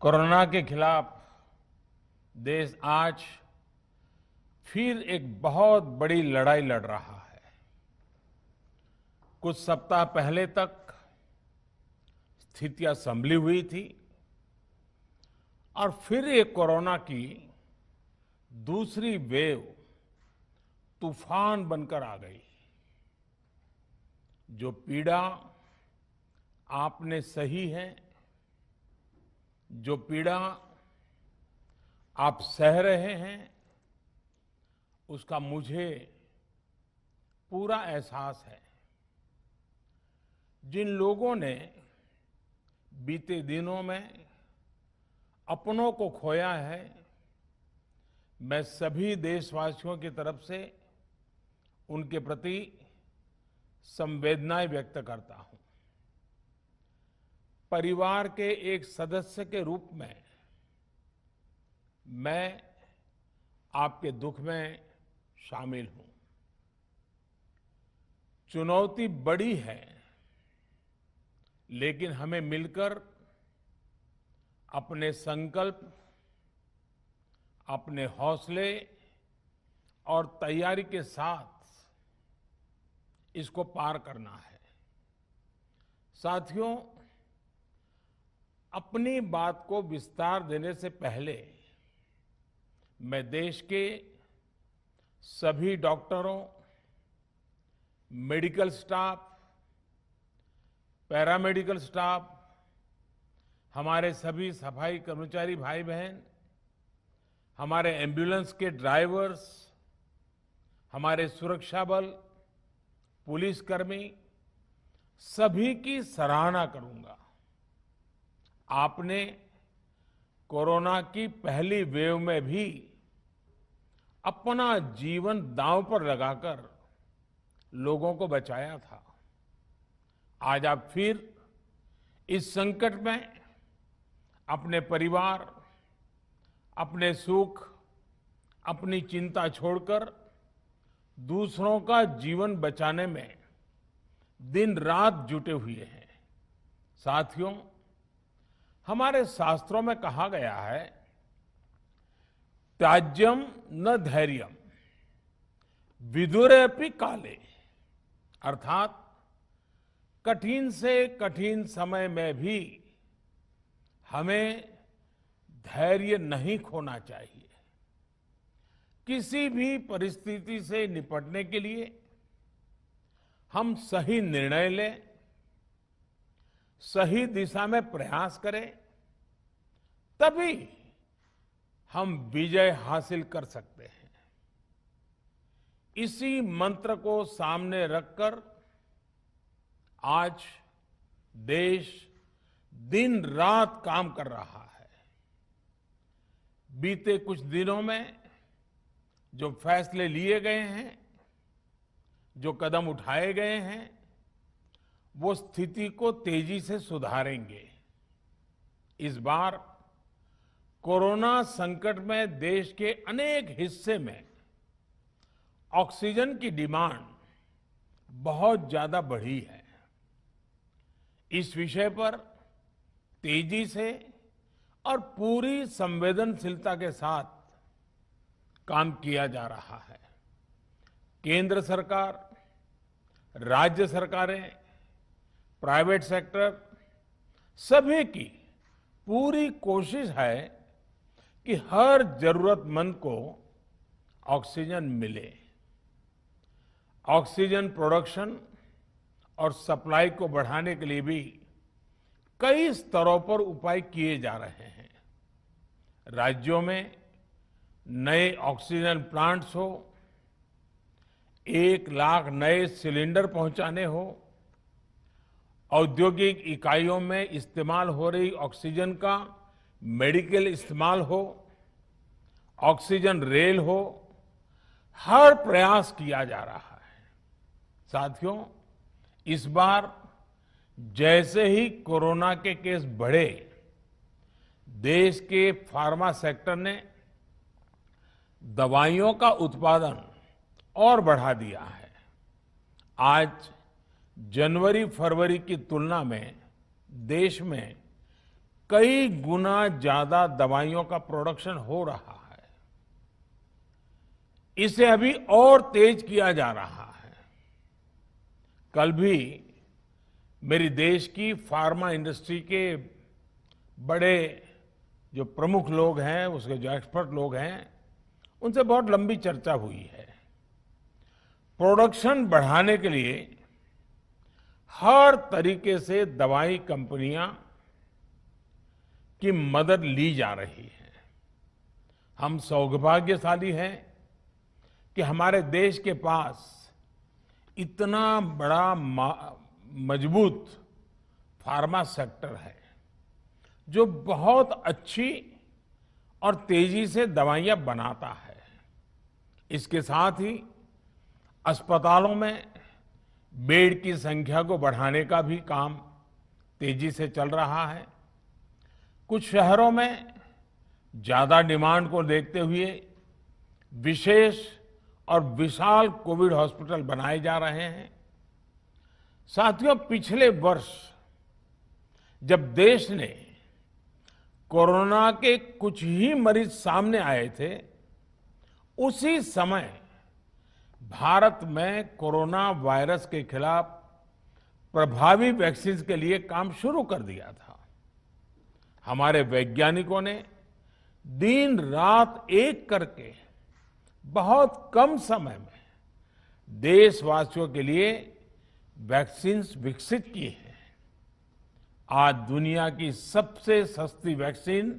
Corona के खिलाफ देश आज फिर एक बहुत बड़ी लड़ाई लड़ रहा है। कुछ सप्ताह पहले तक स्थितियां संभली हुई थी और फिर एक कोरोना की दूसरी वेव तूफान बनकर आ गई। जो पीड़ा आपने सही है, जो पीड़ा आप सह रहे हैं, उसका मुझे पूरा एहसास है। जिन लोगों ने बीते दिनों में अपनों को खोया है, मैं सभी देशवासियों की तरफ से उनके प्रति संवेदनाएं व्यक्त करता हूं। परिवार के एक सदस्य के रूप में मैं आपके दुख में शामिल हूं। चुनौती बड़ी है, लेकिन हमें मिलकर अपने संकल्प, अपने हौसले और तैयारी के साथ इसको पार करना है। साथियों, अपनी बात को विस्तार देने से पहले मैं देश के सभी डॉक्टरों, मेडिकल स्टाफ, पैरामेडिकल स्टाफ, हमारे सभी सफाई कर्मचारी भाई बहन, हमारे एम्बुलेंस के ड्राइवर्स, हमारे सुरक्षा बल, पुलिसकर्मी, सभी की सराहना करूंगा। आपने कोरोना की पहली वेव में भी अपना जीवन दांव पर लगाकर लोगों को बचाया था। आज आप फिर इस संकट में अपने परिवार, अपने सुख, अपनी चिंता छोड़कर दूसरों का जीवन बचाने में दिन रात जुटे हुए हैं। साथियों, हमारे शास्त्रों में कहा गया है, त्याज्यम न धैर्यम विदुरेऽपि काले, अर्थात कठिन से कठिन समय में भी हमें धैर्य नहीं खोना चाहिए। किसी भी परिस्थिति से निपटने के लिए हम सही निर्णय लें, सही दिशा में प्रयास करें, तभी हम विजय हासिल कर सकते हैं। इसी मंत्र को सामने रखकर आज देश दिन रात काम कर रहा है। बीते कुछ दिनों में जो फैसले लिए गए हैं, जो कदम उठाए गए हैं, वो स्थिति को तेजी से सुधारेंगे। इस बार कोरोना संकट में देश के अनेक हिस्से में ऑक्सीजन की डिमांड बहुत ज्यादा बढ़ी है। इस विषय पर तेजी से और पूरी संवेदनशीलता के साथ काम किया जा रहा है। केंद्र सरकार, राज्य सरकारें, प्राइवेट सेक्टर, सभी की पूरी कोशिश है कि हर जरूरतमंद को ऑक्सीजन मिले। ऑक्सीजन प्रोडक्शन और सप्लाई को बढ़ाने के लिए भी कई स्तरों पर उपाय किए जा रहे हैं। राज्यों में नए ऑक्सीजन प्लांट्स हो, 1 लाख नए सिलेंडर पहुंचाने हो, औद्योगिक इकाइयों में इस्तेमाल हो रही ऑक्सीजन का मेडिकल इस्तेमाल हो, ऑक्सीजन रेल हो, हर प्रयास किया जा रहा है। साथियों, इस बार जैसे ही कोरोना के केस बढ़े, देश के फार्मा सेक्टर ने दवाइयों का उत्पादन और बढ़ा दिया है। आज जनवरी फरवरी की तुलना में देश में कई गुना ज्यादा दवाइयों का प्रोडक्शन हो रहा है। इसे अभी और तेज किया जा रहा है। कल भी मेरी देश की फार्मा इंडस्ट्री के बड़े जो प्रमुख लोग हैं, उसके जो एक्सपर्ट लोग हैं, उनसे बहुत लंबी चर्चा हुई है। प्रोडक्शन बढ़ाने के लिए हर तरीके से दवाई कंपनियां की मदद ली जा रही है। हम सौभाग्यशाली हैं कि हमारे देश के पास इतना बड़ा मजबूत फार्मा सेक्टर है जो बहुत अच्छी और तेजी से दवाइयां बनाता है। इसके साथ ही अस्पतालों में बेड की संख्या को बढ़ाने का भी काम तेजी से चल रहा है। कुछ शहरों में ज्यादा डिमांड को देखते हुए विशेष और विशाल कोविड हॉस्पिटल बनाए जा रहे हैं। साथियों, पिछले वर्ष जब देश ने कोरोना के कुछ ही मरीज सामने आए थे, उसी समय भारत में कोरोना वायरस के खिलाफ प्रभावी वैक्सीन के लिए काम शुरू कर दिया था। हमारे वैज्ञानिकों ने दिन रात एक करके बहुत कम समय में देशवासियों के लिए वैक्सीन विकसित की है। आज दुनिया की सबसे सस्ती वैक्सीन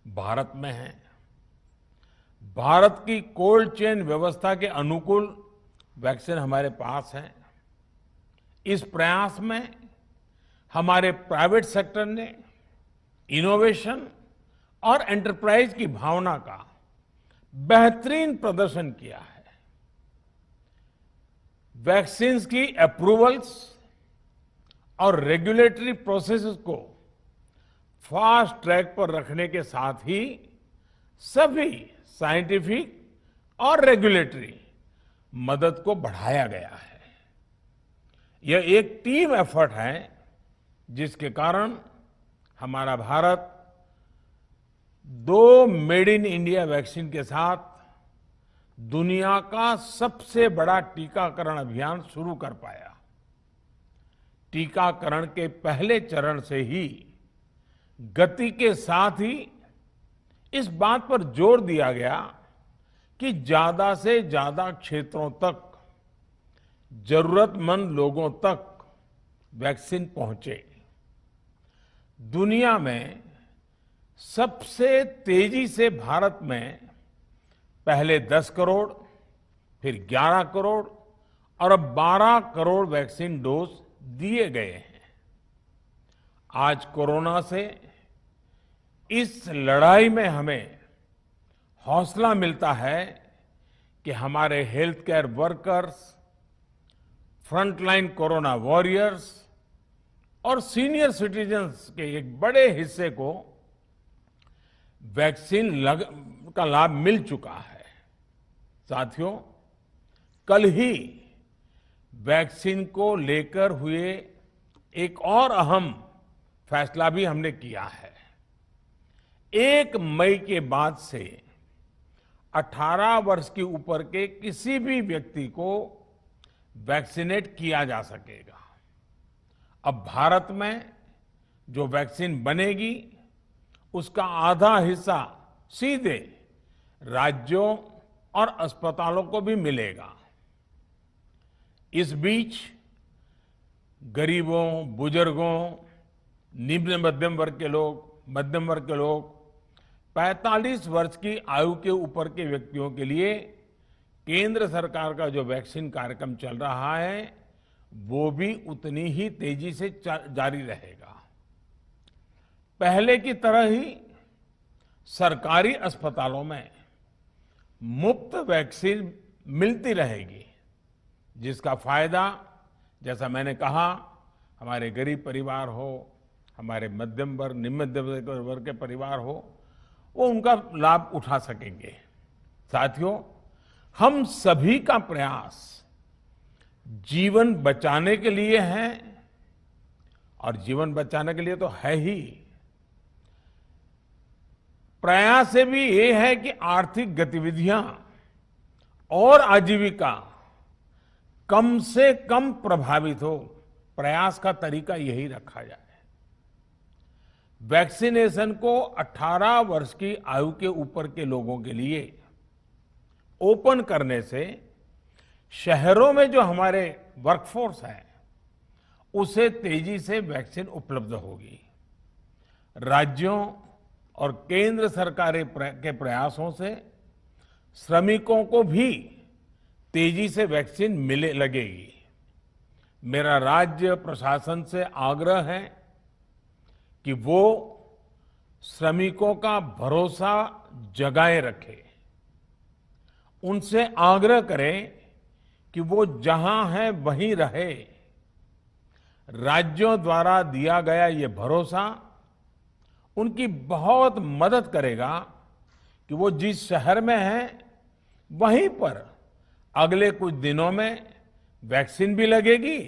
भारत में है। भारत की कोल्ड चेन व्यवस्था के अनुकूल वैक्सीन हमारे पास है। इस प्रयास में हमारे प्राइवेट सेक्टर ने इनोवेशन और एंटरप्राइज की भावना का बेहतरीन प्रदर्शन किया है। वैक्सीन्स की अप्रूवल्स और रेगुलेटरी प्रोसेसेस को फास्ट ट्रैक पर रखने के साथ ही सभी साइंटिफिक और रेगुलेटरी मदद को बढ़ाया गया है। यह एक टीम एफर्ट है जिसके कारण हमारा Bharat 2 made in India vaccine के साथ दुनिया का सबसे बड़ा टीकाकरण अभियान शुरू कर पाया। टीकाकरण के पहले चरण से ही गति के साथ ही इस बात पर जोर दिया गया कि ज्यादा से ज्यादा क्षेत्रों तक, जरूरतमंद लोगों तक वैक्सीन पहुंचे। दुनिया में सबसे तेजी से भारत में पहले 10 करोड़, फिर 11 करोड़ और अब 12 करोड़ वैक्सीन डोज दिए गए हैं। आज कोरोना से इस लड़ाई में हमें हौसला मिलता है कि हमारे health care workers, frontline corona warriors और सीनियर सिटीजन्स के एक बड़े हिस्से को वैक्सीन का लाभ मिल चुका है। साथियों, कल ही वैक्सीन को लेकर हुए एक और अहम फैसला भी हमने किया है। 1 मई के बाद से 18 वर्ष के ऊपर के किसी भी व्यक्ति को वैक्सीनेट किया जा सकेगा। अब भारत में जो वैक्सीन बनेगी उसका आधा हिस्सा सीधे राज्यों और अस्पतालों को भी मिलेगा। इस बीच गरीबों, बुजुर्गों, निम्न मध्यम वर्ग के लोग, 45 वर्ष की आयु के ऊपर के व्यक्तियों के लिए केंद्र सरकार का जो वैक्सीन कार्यक्रम चल रहा है वो भी उतनी ही तेजी से जारी रहेगा। पहले की तरह ही सरकारी अस्पतालों में मुफ्त वैक्सीन मिलती रहेगी, जिसका फायदा, जैसा मैंने कहा, हमारे गरीब परिवार हो, हमारे मध्यम वर्ग, निम्न मध्यम वर्ग के परिवार हो, वो उनका लाभ उठा सकेंगे। साथियों, हम सभी का प्रयास जीवन बचाने के लिए है और जीवन बचाने के लिए तो है ही, प्रयास से भी ये है कि आर्थिक गतिविधियां और आजीविका कम से कम प्रभावित हो। प्रयास का तरीका यही रखा जाए। वैक्सीनेशन को 18 वर्ष की आयु के ऊपर के लोगों के लिए ओपन करने से शहरों में जो हमारे वर्कफोर्स है उसे तेजी से वैक्सीन उपलब्ध होगी। राज्यों और केंद्र सरकार के प्रयासों से श्रमिकों को भी तेजी से वैक्सीन मिले लगेगी। मेरा राज्य प्रशासन से आग्रह है कि वो श्रमिकों का भरोसा जगाए रखे। उनसे आग्रह करें कि वो जहां है वहीं रहे। राज्यों द्वारा दिया गया ये भरोसा उनकी बहुत मदद करेगा कि वो जिस शहर में हैं वहीं पर अगले कुछ दिनों में वैक्सीन भी लगेगी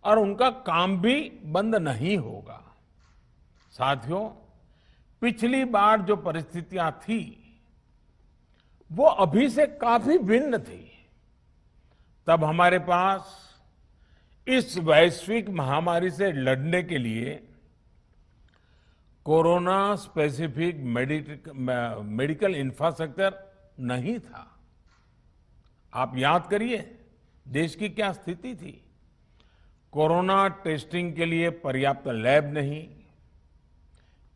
और उनका काम भी बंद नहीं होगा। साथियों, पिछली बार जो परिस्थितियां थी वो अभी से काफी भिन्न थी। तब हमारे पास इस वैश्विक महामारी से लड़ने के लिए कोरोना स्पेसिफिक मेडिकल इंफ्रास्ट्रक्चर नहीं था। आप याद करिए देश की क्या स्थिति थी। कोरोना टेस्टिंग के लिए पर्याप्त लैब नहीं,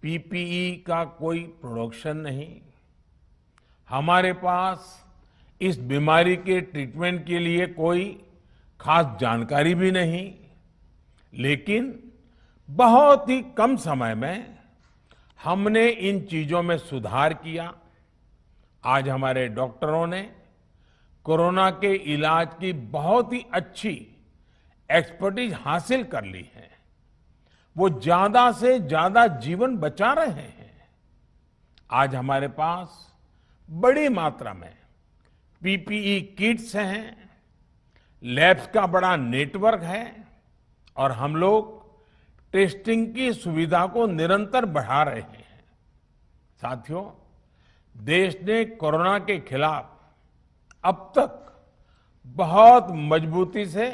पीपीई का कोई प्रोडक्शन नहीं, हमारे पास इस बीमारी के ट्रीटमेंट के लिए कोई खास जानकारी भी नहीं। लेकिन बहुत ही कम समय में हमने इन चीजों में सुधार किया। आज हमारे डॉक्टरों ने कोरोना के इलाज की बहुत ही अच्छी एक्सपर्टीज हासिल कर ली है। वो ज्यादा से ज्यादा जीवन बचा रहे हैं। आज हमारे पास बड़ी मात्रा में पीपीई किट्स हैं, लैब्स का बड़ा नेटवर्क है और हम लोग टेस्टिंग की सुविधा को निरंतर बढ़ा रहे हैं। साथियों, देश ने कोरोना के खिलाफ अब तक बहुत मजबूती से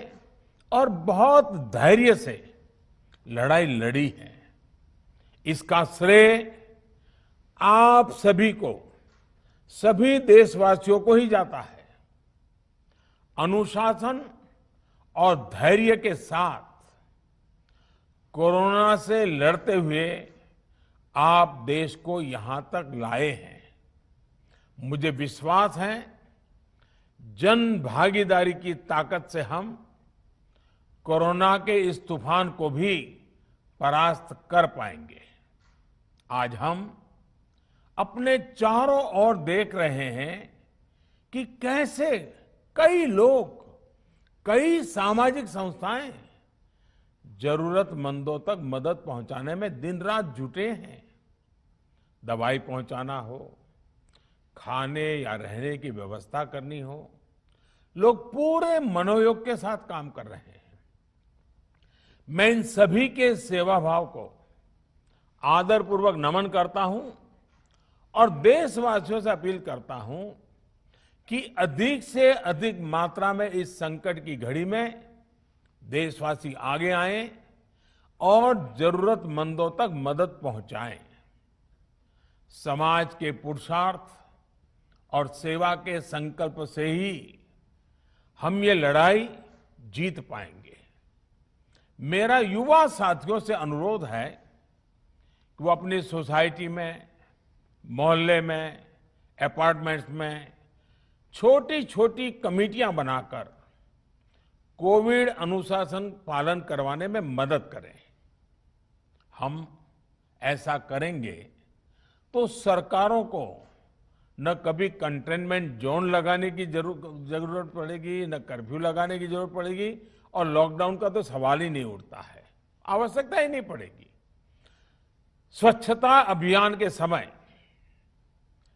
और बहुत धैर्य से लड़ाई लड़ी है। इसका श्रेय आप सभी को, सभी देशवासियों को ही जाता है। अनुशासन और धैर्य के साथ कोरोना से लड़ते हुए आप देश को यहां तक लाए हैं। मुझे विश्वास है जन भागीदारी की ताकत से हम कोरोना के इस तूफान को भी परास्त कर पाएंगे। आज हम अपने चारों ओर देख रहे हैं कि कैसे कई लोग, कई सामाजिक संस्थाएं जरूरतमंदों तक मदद पहुंचाने में दिन रात जुटे हैं। दवाई पहुंचाना हो, खाने या रहने की व्यवस्था करनी हो, लोग पूरे मनोयोग के साथ काम कर रहे हैं। मैं इन सभी के सेवा भाव को आदरपूर्वक नमन करता हूं और देशवासियों से अपील करता हूं कि अधिक से अधिक मात्रा में इस संकट की घड़ी में देशवासी आगे आएं और जरूरतमंदों तक मदद पहुंचाएं। समाज के पुरुषार्थ और सेवा के संकल्प से ही हम ये लड़ाई जीत पाएंगे। मेरा युवा साथियों से अनुरोध है कि वो अपनी सोसाइटी में, मोहल्ले में, अपार्टमेंट्स में छोटी छोटी कमेटियां बनाकर कोविड अनुशासन पालन करवाने में मदद करें। हम ऐसा करेंगे तो सरकारों को न कभी कंटेनमेंट जोन लगाने की जरूरत पड़ेगी, न कर्फ्यू लगाने की जरूरत पड़ेगी और लॉकडाउन का तो सवाल ही नहीं उठता है, आवश्यकता ही नहीं पड़ेगी। स्वच्छता अभियान के समय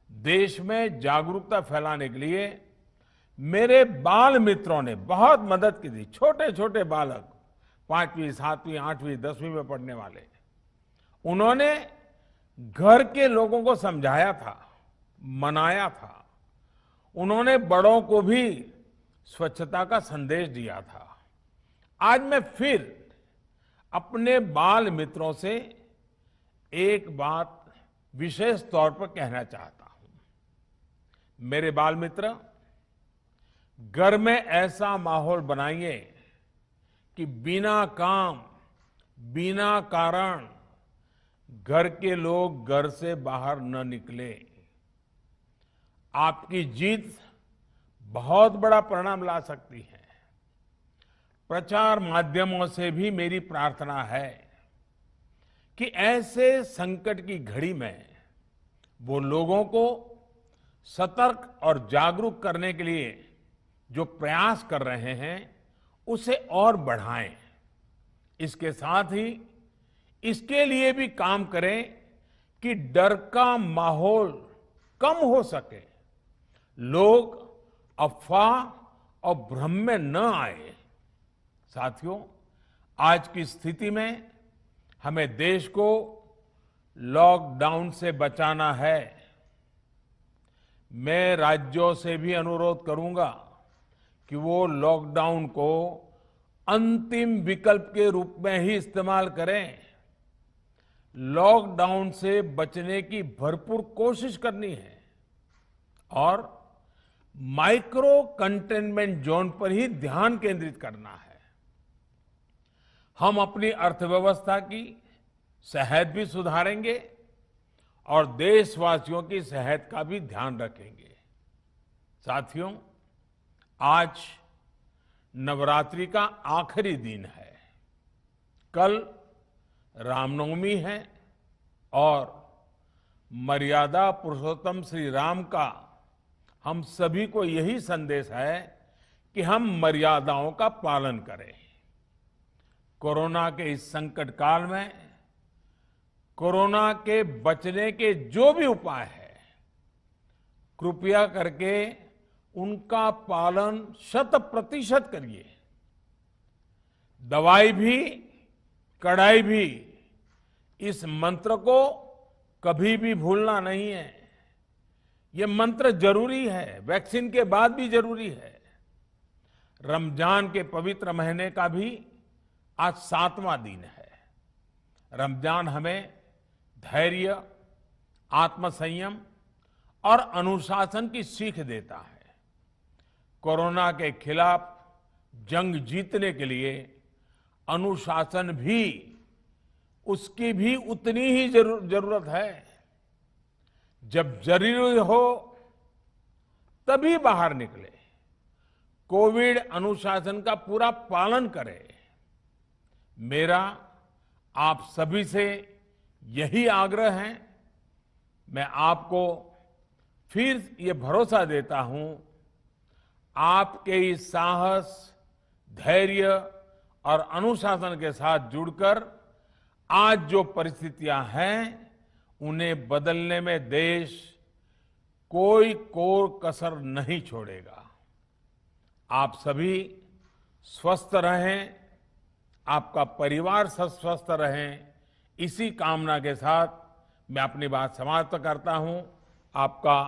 देश में जागरूकता फैलाने के लिए मेरे बाल मित्रों ने बहुत मदद की थी। छोटे छोटे बालक, 5वीं, 7वीं, 8वीं, 10वीं में पढ़ने वाले, उन्होंने घर के लोगों को समझाया था, मनाया था। उन्होंने बड़ों को भी स्वच्छता का संदेश दिया था। आज मैं फिर अपने बाल मित्रों से एक बात विशेष तौर पर कहना चाहता हूं। मेरे बाल मित्र, घर में ऐसा माहौल बनाइए कि बिना काम, बिना कारण घर के लोग घर से बाहर न निकले। आपकी जीत बहुत बड़ा परिणाम ला सकती है। प्रचार माध्यमों से भी मेरी प्रार्थना है कि ऐसे संकट की घड़ी में वो लोगों को सतर्क और जागरूक करने के लिए जो प्रयास कर रहे हैं उसे और बढ़ाएं। इसके साथ ही इसके लिए भी काम करें कि डर का माहौल कम हो सके, लोग अफवाह और भ्रम में न आए। साथियों, आज की स्थिति में हमें देश को लॉकडाउन से बचाना है। मैं राज्यों से भी अनुरोध करूंगा कि वो लॉकडाउन को अंतिम विकल्प के रूप में ही इस्तेमाल करें। लॉकडाउन से बचने की भरपूर कोशिश करनी है और माइक्रो कंटेनमेंट जोन पर ही ध्यान केंद्रित करना है। हम अपनी अर्थव्यवस्था की सेहत भी सुधारेंगे और देशवासियों की सेहत का भी ध्यान रखेंगे। साथियों, आज नवरात्रि का आखिरी दिन है। कल रामनवमी है और मर्यादा पुरुषोत्तम श्री राम का हम सभी को यही संदेश है कि हम मर्यादाओं का पालन करें। कोरोना के इस संकट काल में कोरोना के बचने के जो भी उपाय है, कृपया करके उनका पालन 100% करिए। दवाई भी, कड़ाई भी, इस मंत्र को कभी भी भूलना नहीं है। ये मंत्र जरूरी है, वैक्सीन के बाद भी जरूरी है। रमजान के पवित्र महीने का भी आज 7वां दिन है। रमजान हमें धैर्य, आत्मसंयम और अनुशासन की सीख देता है। कोरोना के खिलाफ जंग जीतने के लिए अनुशासन भी, उसकी भी उतनी ही जरूरत है। जब जरूरी हो तभी बाहर निकले। कोविड अनुशासन का पूरा पालन करें। मेरा आप सभी से यही आग्रह है। मैं आपको फिर ये भरोसा देता हूं, आपके इस साहस, धैर्य और अनुशासन के साथ जुड़कर आज जो परिस्थितियां हैं उन्हें बदलने में देश कोई कोर कसर नहीं छोड़ेगा। आप सभी स्वस्थ रहें, आपका परिवार स्वस्थ रहें, इसी कामना के साथ मैं अपनी बात समाप्त करता हूं। आपका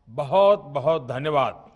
बहुत बहुत धन्यवाद।